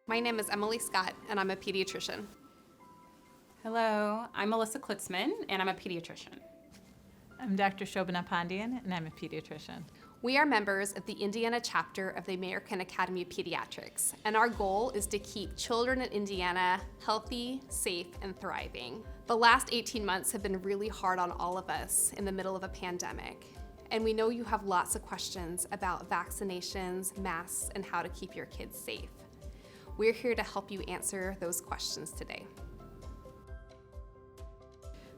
My name is Emily Scott, and I'm a pediatrician. Hello, I'm Melissa Klitzman, and I'm a pediatrician. I'm Dr. Shobana Pandian, and I'm a pediatrician. We are members of the Indiana chapter of the American Academy of Pediatrics, and our goal is to keep children in Indiana healthy, safe, and thriving. The last 18 months have been really hard on all of us in the middle of a pandemic, and we know you have lots of questions about vaccinations, masks, and how to keep your kids safe. We're here to help you answer those questions today.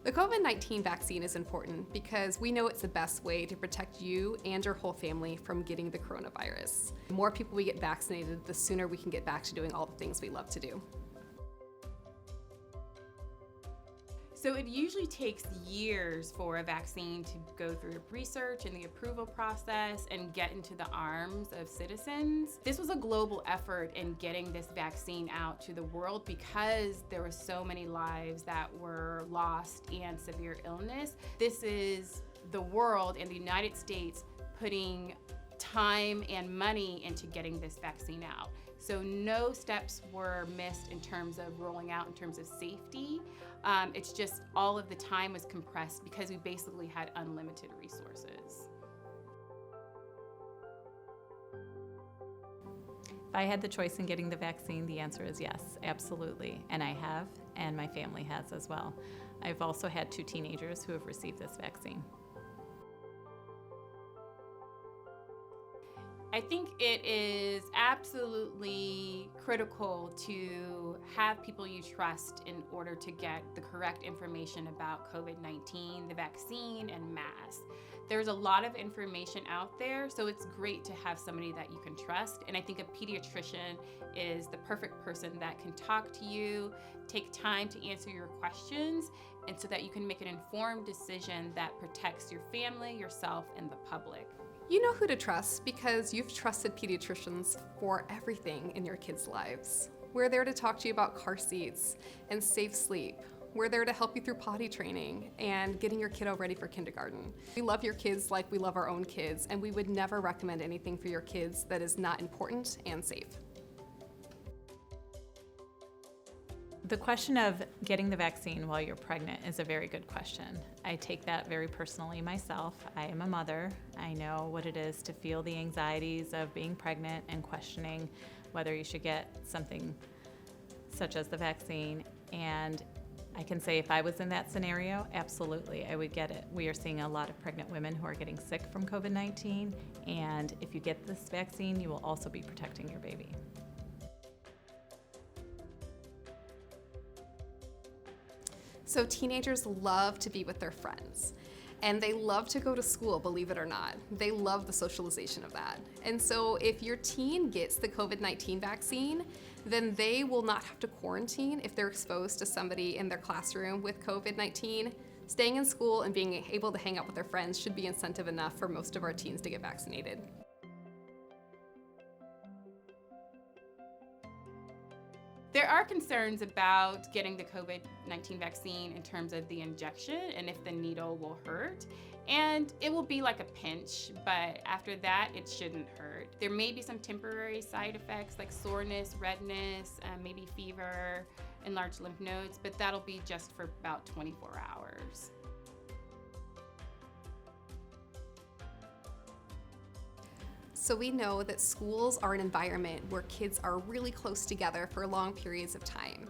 The COVID-19 vaccine is important because we know it's the best way to protect you and your whole family from getting the coronavirus. The more people we get vaccinated, the sooner we can get back to doing all the things we love to do. So it usually takes years for a vaccine to go through research and the approval process and get into the arms of citizens. This was a global effort in getting this vaccine out to the world because there were so many lives that were lost and severe illness. This is the world and the United States putting time and money into getting this vaccine out. So no steps were missed in terms of rolling out in terms of safety. It's just all of the time was compressed because we basically had unlimited resources. If I had the choice in getting the vaccine, the answer is yes, absolutely. And I have, and my family has as well. I've also had 2 teenagers who have received this vaccine. I think it is absolutely critical to have people you trust in order to get the correct information about COVID-19, the vaccine, and masks. There's a lot of information out there, so it's great to have somebody that you can trust. And I think a pediatrician is the perfect person that can talk to you, take time to answer your questions, and so that you can make an informed decision that protects your family, yourself, and the public. You know who to trust because you've trusted pediatricians for everything in your kids' lives. We're there to talk to you about car seats and safe sleep. We're there to help you through potty training and getting your kiddo ready for kindergarten. We love your kids like we love our own kids, and we would never recommend anything for your kids that is not important and safe. The question of getting the vaccine while you're pregnant is a very good question. I take that very personally myself. I am a mother. I know what it is to feel the anxieties of being pregnant and questioning whether you should get something such as the vaccine. And I can say if I was in that scenario, absolutely, I would get it. We are seeing a lot of pregnant women who are getting sick from COVID-19, and if you get this vaccine, you will also be protecting your baby. So teenagers love to be with their friends, and they love to go to school, believe it or not. They love the socialization of that. And so if your teen gets the COVID-19 vaccine, then they will not have to quarantine if they're exposed to somebody in their classroom with COVID-19. Staying in school and being able to hang out with their friends should be incentive enough for most of our teens to get vaccinated. There are concerns about getting the COVID-19 vaccine in terms of the injection and if the needle will hurt. And it will be like a pinch, but after that, it shouldn't hurt. There may be some temporary side effects like soreness, redness, maybe fever, enlarged lymph nodes, but that'll be just for about 24 hours. So we know that schools are an environment where kids are really close together for long periods of time.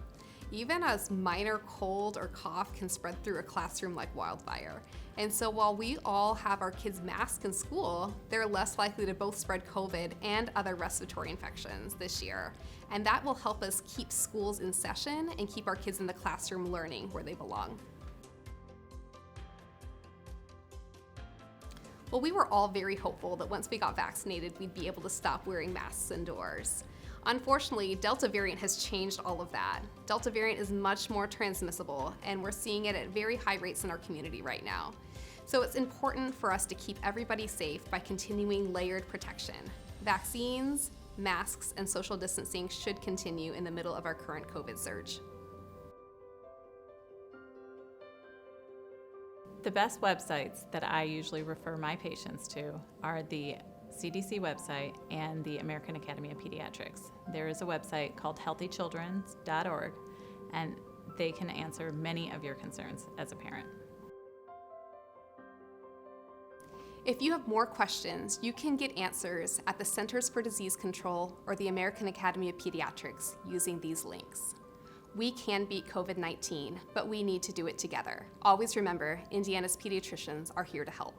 Even a minor cold or cough can spread through a classroom like wildfire. And so while we all have our kids masked in school, they're less likely to both spread COVID and other respiratory infections this year. And that will help us keep schools in session and keep our kids in the classroom learning where they belong. Well, we were all very hopeful that once we got vaccinated, we'd be able to stop wearing masks indoors. Unfortunately, Delta variant has changed all of that. Delta variant is much more transmissible, and we're seeing it at very high rates in our community right now. So it's important for us to keep everybody safe by continuing layered protection. Vaccines, masks, and social distancing should continue in the middle of our current COVID surge. The best websites that I usually refer my patients to are the CDC website and the American Academy of Pediatrics. There is a website called healthychildren.org, and they can answer many of your concerns as a parent. If you have more questions, you can get answers at the Centers for Disease Control or the American Academy of Pediatrics using these links. We can beat COVID-19, but we need to do it together. Always remember, Indiana's pediatricians are here to help.